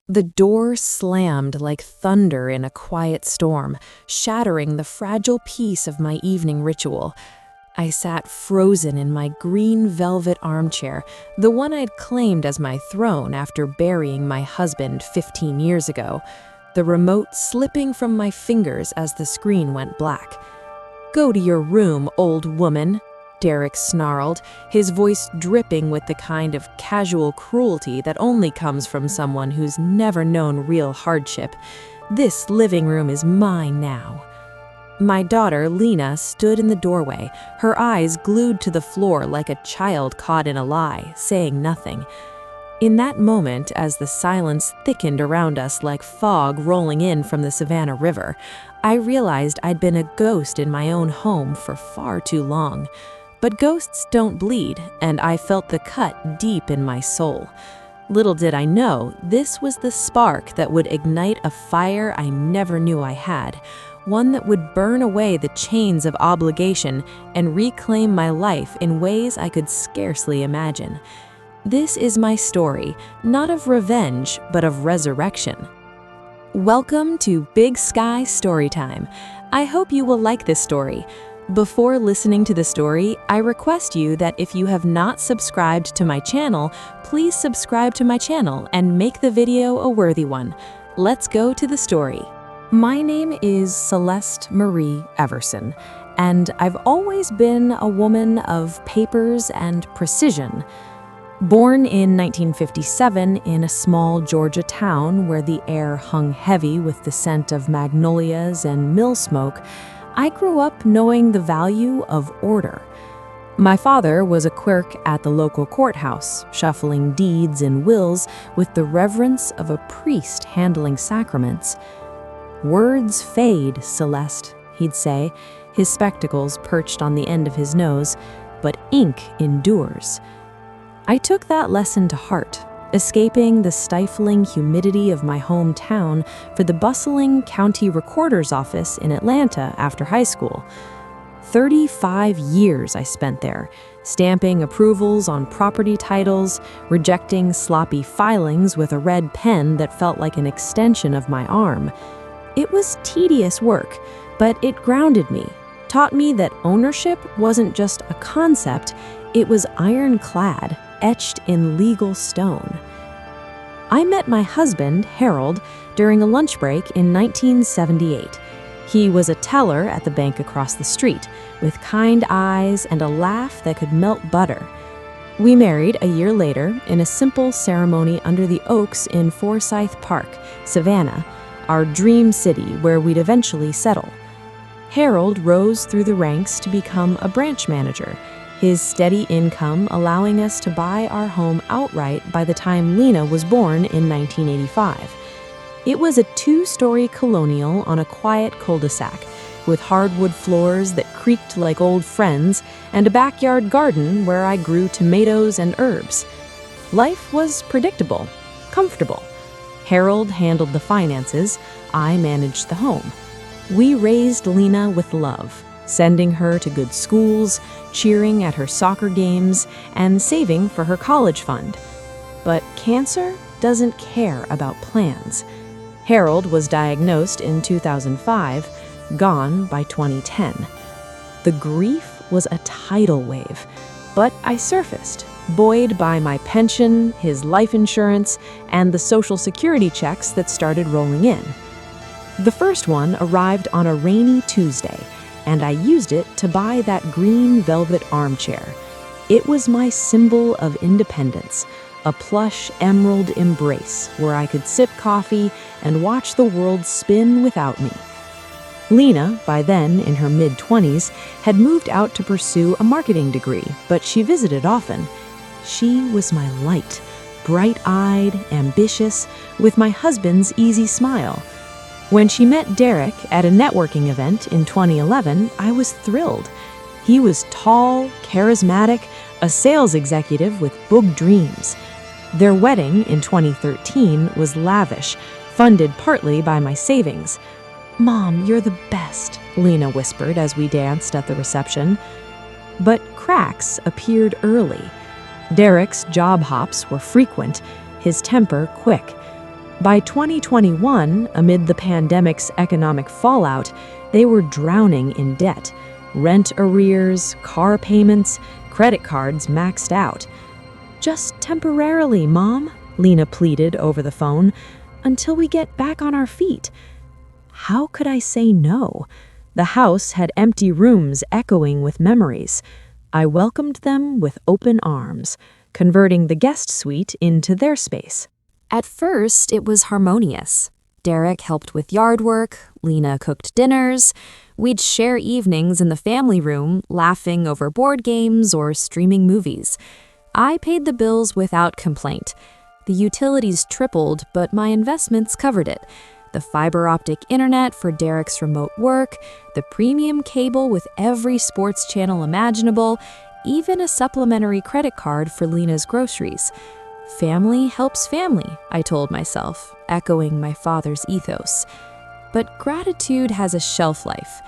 The door slammed like thunder in a quiet storm, shattering the fragile peace of my evening ritual. I sat frozen in my green velvet armchair, the one I'd claimed as my throne after burying my husband 15 years ago, the remote slipping from my fingers as the screen went black. "Go to your room, old woman," Derek snarled, his voice dripping with the kind of casual cruelty that only comes from someone who's never known real hardship. "This living room is mine now." My daughter, Lena, stood in the doorway, her eyes glued to the floor like a child caught in a lie, saying nothing. In that moment, as the silence thickened around us like fog rolling in from the Savannah River, I realized I'd been a ghost in my own home for far too long. But ghosts don't bleed, and I felt the cut deep in my soul. Little did I know, this was the spark that would ignite a fire I never knew I had, one that would burn away the chains of obligation and reclaim my life in ways I could scarcely imagine. This is my story, not of revenge, but of resurrection. Welcome to Big Sky Storytime. I hope you will like this story. Before listening to the story, I request you that if you have not subscribed to my channel, please subscribe to my channel and make the video a worthy one. Let's go to the story. My name is Celeste Marie Everson, and I've always been a woman of papers and precision. Born in 1957 in a small Georgia town where the air hung heavy with the scent of magnolias and mill smoke, I grew up knowing the value of order. My father was a clerk at the local courthouse, shuffling deeds and wills with the reverence of a priest handling sacraments. "Words fade, Celeste," he'd say, his spectacles perched on the end of his nose, "but ink endures." I took that lesson to heart, escaping the stifling humidity of my hometown for the bustling county recorder's office in Atlanta after high school. 35 years I spent there, stamping approvals on property titles, rejecting sloppy filings with a red pen that felt like an extension of my arm. It was tedious work, but it grounded me, taught me that ownership wasn't just a concept, it was ironclad, etched in legal stone. I met my husband, Harold, during a lunch break in 1978. He was a teller at the bank across the street, with kind eyes and a laugh that could melt butter. We married a year later in a simple ceremony under the oaks in Forsyth Park, Savannah, our dream city where we'd eventually settle. Harold rose through the ranks to become a branch manager, his steady income allowing us to buy our home outright by the time Lena was born in 1985. It was a two-story colonial on a quiet cul-de-sac, with hardwood floors that creaked like old friends and a backyard garden where I grew tomatoes and herbs. Life was predictable, comfortable. Harold handled the finances, I managed the home. We raised Lena with love, sending her to good schools, cheering at her soccer games, and saving for her college fund. But cancer doesn't care about plans. Harold was diagnosed in 2005, gone by 2010. The grief was a tidal wave, but I surfaced, buoyed by my pension, his life insurance, and the Social Security checks that started rolling in. The first one arrived on a rainy Tuesday, and I used it to buy that green velvet armchair. It was my symbol of independence, a plush emerald embrace where I could sip coffee and watch the world spin without me. Lena, by then in her mid-20s, had moved out to pursue a marketing degree, but she visited often. She was my light, bright-eyed, ambitious, with my husband's easy smile. When she met Derek at a networking event in 2011, I was thrilled. He was tall, charismatic, a sales executive with big dreams. Their wedding in 2013 was lavish, funded partly by my savings. "Mom, you're the best," Lena whispered as we danced at the reception. But cracks appeared early. Derek's job hops were frequent, his temper quick. By 2021, amid the pandemic's economic fallout, they were drowning in debt. Rent arrears, car payments, credit cards maxed out. "Just temporarily, Mom," Lena pleaded over the phone, "until we get back on our feet." How could I say no? The house had empty rooms echoing with memories. I welcomed them with open arms, converting the guest suite into their space. At first, it was harmonious. Derek helped with yard work, Lena cooked dinners. We'd share evenings in the family room, laughing over board games or streaming movies. I paid the bills without complaint. The utilities tripled, but my investments covered it. The fiber optic internet for Derek's remote work, the premium cable with every sports channel imaginable, even a supplementary credit card for Lena's groceries. Family helps family, I told myself, echoing my father's ethos. But gratitude has a shelf life.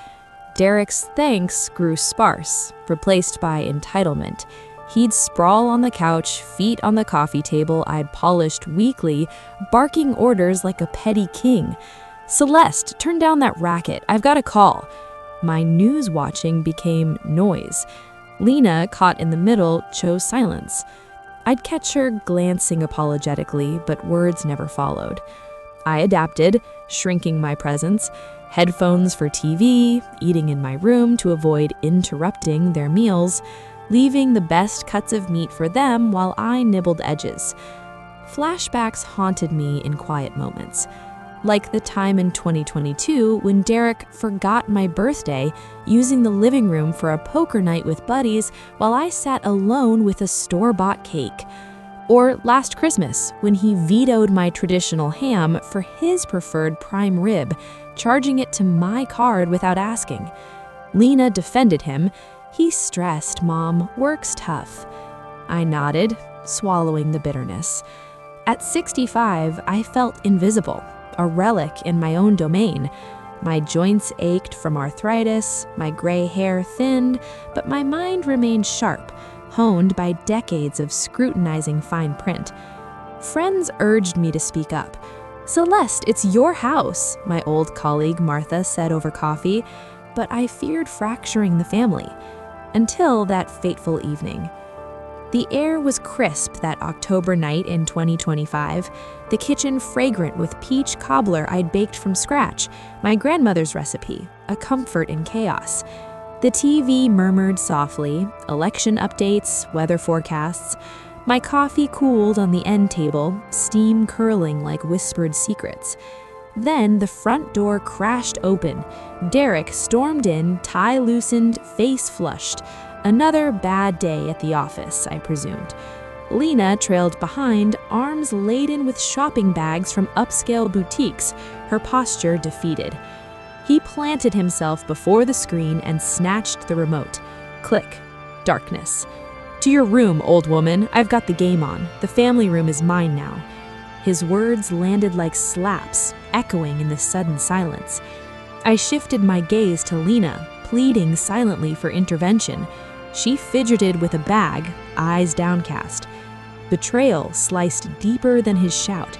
Derek's thanks grew sparse, replaced by entitlement. He'd sprawl on the couch, feet on the coffee table I'd polished weekly, barking orders like a petty king. "Celeste, turn down that racket. I've got a call." My news watching became noise. Lena, caught in the middle, chose silence. I'd catch her glancing apologetically, but words never followed. I adapted, shrinking my presence, headphones for TV, eating in my room to avoid interrupting their meals, leaving the best cuts of meat for them while I nibbled edges. Flashbacks haunted me in quiet moments, like the time in 2022 when Derek forgot my birthday, using the living room for a poker night with buddies while I sat alone with a store-bought cake. Or last Christmas, when he vetoed my traditional ham for his preferred prime rib, charging it to my card without asking. Lena defended him. "He's stressed, Mom. Work's tough." I nodded, swallowing the bitterness. At 65, I felt invisible, a relic in my own domain. My joints ached from arthritis, my gray hair thinned, but my mind remained sharp, honed by decades of scrutinizing fine print. Friends urged me to speak up. "Celeste, it's your house," my old colleague Martha said over coffee, but I feared fracturing the family. Until that fateful evening. The air was crisp that October night in 2025, the kitchen fragrant with peach cobbler I'd baked from scratch, my grandmother's recipe, a comfort in chaos. The TV murmured softly, election updates, weather forecasts. My coffee cooled on the end table, steam curling like whispered secrets. Then the front door crashed open. Derek stormed in, tie loosened, face flushed. Another bad day at the office, I presumed. Lena trailed behind, arms laden with shopping bags from upscale boutiques, her posture defeated. He planted himself before the screen and snatched the remote. Click. Darkness. "To your room, old woman. I've got the game on. The family room is mine now." His words landed like slaps, echoing in the sudden silence. I shifted my gaze to Lena, pleading silently for intervention. She fidgeted with a bag, eyes downcast. Betrayal sliced deeper than his shout.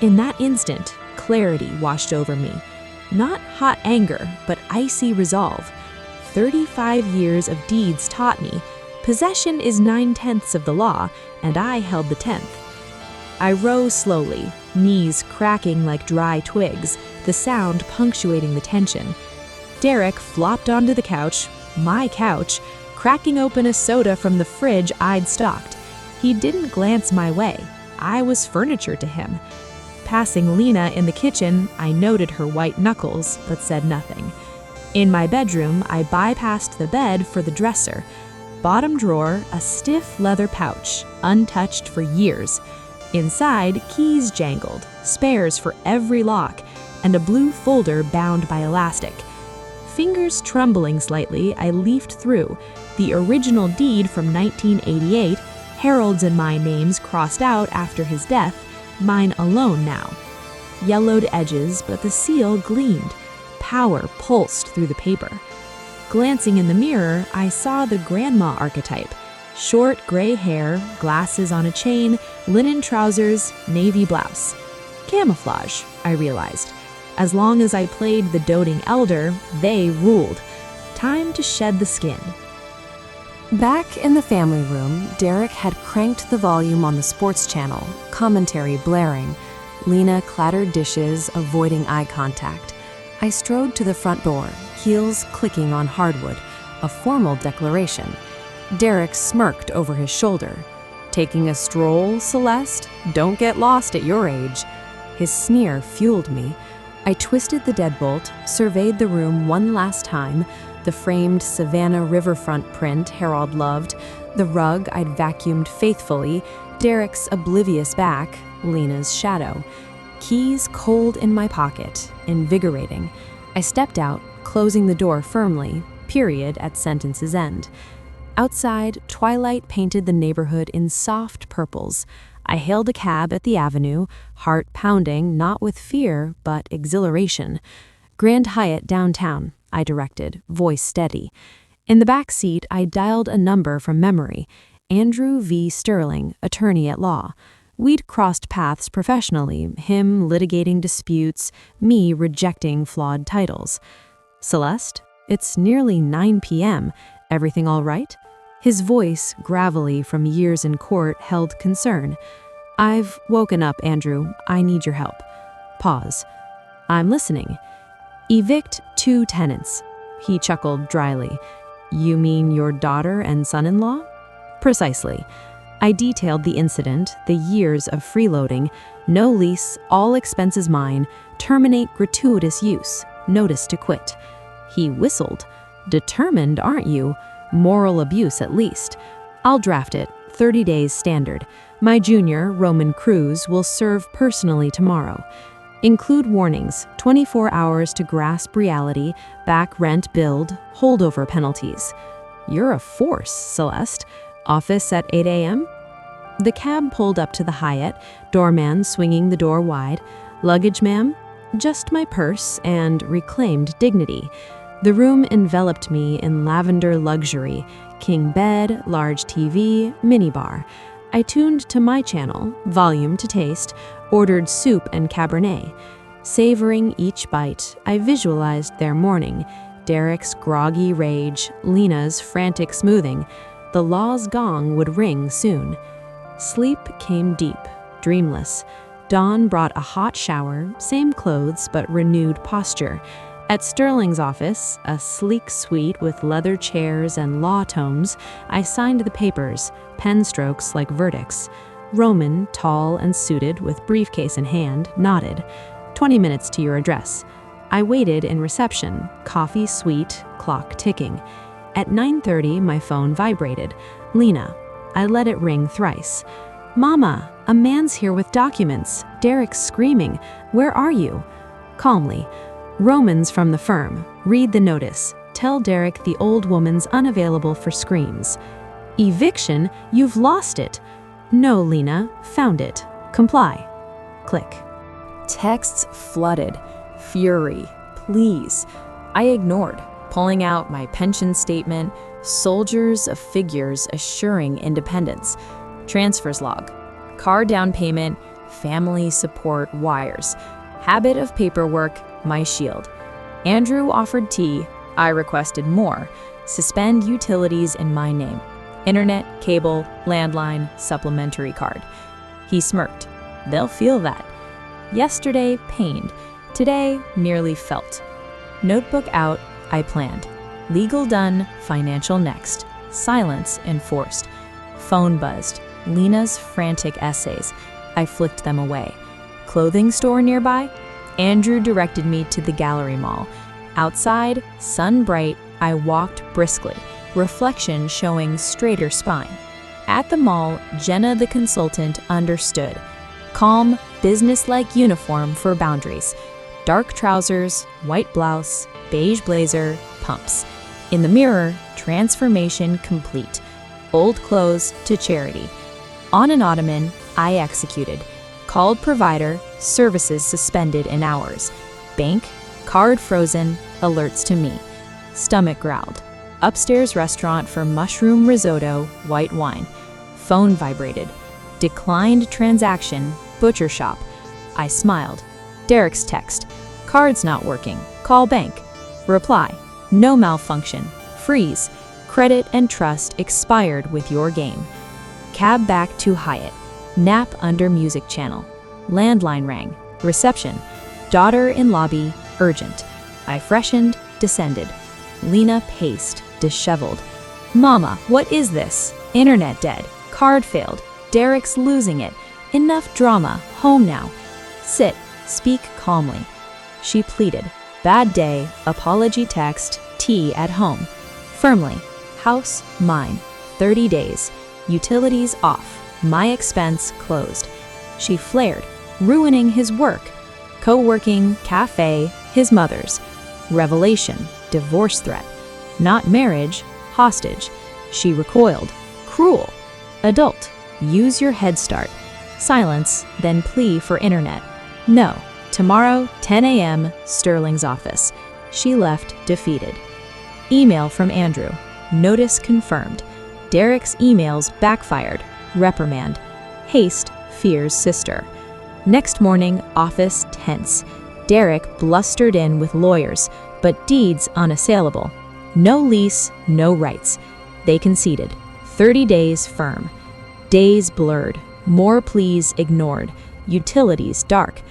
In that instant, clarity washed over me. Not hot anger, but icy resolve. 35 years of deeds taught me, possession is 9/10 of the law, and I held the 10th. I rose slowly, knees cracking like dry twigs, the sound punctuating the tension. Derek flopped onto the couch, my couch, cracking open a soda from the fridge I'd stocked. He didn't glance my way. I was furniture to him. Passing Lena in the kitchen, I noted her white knuckles, but said nothing. In my bedroom, I bypassed the bed for the dresser. Bottom drawer, a stiff leather pouch, untouched for years. Inside, keys jangled, spares for every lock, and a blue folder bound by elastic. Fingers trembling slightly, I leafed through. The original deed from 1988, Harold's and my names crossed out after his death, mine alone now. Yellowed edges, but the seal gleamed. Power pulsed through the paper. Glancing in the mirror, I saw the grandma archetype. Short gray hair, glasses on a chain, linen trousers, navy blouse. Camouflage, I realized. As long as I played the doting elder, they ruled. Time to shed the skin. Back in the family room, Derek had cranked the volume on the sports channel, commentary blaring. Lena clattered dishes, avoiding eye contact. I strode to the front door, heels clicking on hardwood, a formal declaration. Derek smirked over his shoulder. "Taking a stroll, Celeste? Don't get lost at your age." His sneer fueled me. I twisted the deadbolt, surveyed the room one last time, the framed Savannah riverfront print Harold loved, the rug I'd vacuumed faithfully, Derek's oblivious back, Lena's shadow. Keys cold in my pocket, invigorating. I stepped out, closing the door firmly, period at sentence's end. Outside, twilight painted the neighborhood in soft purples. I hailed a cab at the avenue, heart pounding not with fear, but exhilaration. Grand Hyatt downtown, I directed, voice steady. In the back seat, I dialed a number from memory. Andrew V. Sterling, attorney at law. We'd crossed paths professionally, him litigating disputes, me rejecting flawed titles. "Celeste, it's nearly 9 p.m. Everything all right?" His voice, gravelly from years in court, held concern. "I've woken up, Andrew. I need your help." Pause. "I'm listening." "Evict 2 tenants." He chuckled dryly. "You mean your daughter and son-in-law?" "Precisely." I detailed the incident, the years of freeloading. "No lease, all expenses mine. Terminate gratuitous use. Notice to quit." He whistled. "Determined, aren't you? Moral abuse at least. I'll draft it, 30 days standard. My junior, Roman Cruz, will serve personally tomorrow. Include warnings, 24 hours to grasp reality, back rent billed, holdover penalties." "You're a force, Celeste. Office at 8 a.m.? The cab pulled up to the Hyatt, doorman swinging the door wide. "Luggage, ma'am?" "Just my purse and reclaimed dignity." The room enveloped me in lavender luxury, king bed, large TV, minibar. I tuned to my channel, volume to taste, ordered soup and Cabernet. Savoring each bite, I visualized their morning, Derek's groggy rage, Lena's frantic smoothing. The law's gong would ring soon. Sleep came deep, dreamless. Dawn brought a hot shower, same clothes but renewed posture. At Sterling's office, a sleek suite with leather chairs and law tomes, I signed the papers, pen strokes like verdicts. Roman, tall and suited with briefcase in hand, nodded. 20 minutes to your address." I waited in reception, coffee sweet, clock ticking. At 9:30, my phone vibrated. Lena. I let it ring thrice. "Mama, a man's here with documents. Derek's screaming. Where are you?" Calmly. "Roman's from the firm. Read the notice. Tell Derek the old woman's unavailable for screams." "Eviction? You've lost it." "No, Lena. Found it. Comply." Click. Texts flooded. Fury. Please. I ignored, pulling out my pension statement, soldiers of figures assuring independence. Transfers log. Car down payment, family support wires. Habit of paperwork, my shield. Andrew offered tea, I requested more. Suspend utilities in my name. Internet, cable, landline, supplementary card. He smirked. They'll feel that. Yesterday, pained. Today, merely felt. Notebook out, I planned. Legal done, financial next. Silence enforced. Phone buzzed. Lena's frantic essays. I flicked them away. Clothing store nearby? Andrew directed me to the gallery mall. Outside, sun bright, I walked briskly, reflection showing straighter spine. At the mall, Jenna the consultant understood. Calm, business-like uniform for boundaries. Dark trousers, white blouse, beige blazer, pumps. In the mirror, transformation complete. Old clothes to charity. On an ottoman, I executed. Called provider, services suspended in hours. Bank, card frozen, alerts to me. Stomach growled. Upstairs restaurant for mushroom risotto, white wine. Phone vibrated. Declined transaction, butcher shop. I smiled. Derek's text. Card's not working. Call bank. Reply. No malfunction. Freeze. Credit and trust expired with your game. Cab back to Hyatt. Nap under music channel. Landline rang. Reception. Daughter in lobby. Urgent. I freshened, descended. Lena paced, disheveled. Mama, what is this? Internet dead. Card failed. Derek's losing it. Enough drama. Home now. Sit. Speak calmly. She pleaded. Bad day. Apology text. Tea at home. Firmly. House mine. 30 days. Utilities off. My expense closed. She flared. Ruining his work. Co-working, cafe, his mother's. Revelation. Divorce threat. Not marriage. Hostage. She recoiled. Cruel. Adult. Use your head start. Silence, then plea for internet. No. Tomorrow, 10 a.m., Sterling's office. She left defeated. Email from Andrew. Notice confirmed. Derek's emails backfired. Reprimand. Haste fears sister. Next morning, office tense. Derek blustered in with lawyers, but deeds unassailable. No lease, no rights. They conceded. 30 days firm. Days blurred. More pleas ignored. Utilities dark.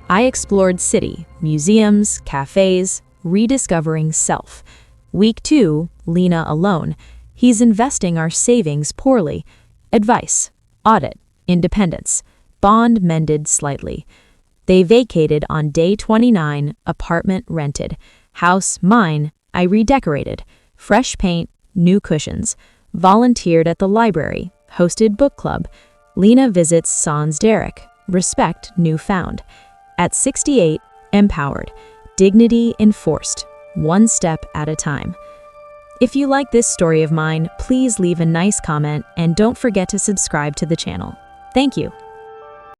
I explored city, museums, cafes, rediscovering self. Week 2, Lena alone. He's investing our savings poorly. Advice. Audit. Independence. Bond mended slightly. They vacated on day 29, apartment rented. House mine, I redecorated. Fresh paint, new cushions. Volunteered at the library. Hosted book club. Lena visits sans Derek. Respect newfound. At 68, empowered. Dignity enforced. One step at a time. If you like this story of mine, please leave a nice comment and don't forget to subscribe to the channel. Thank you.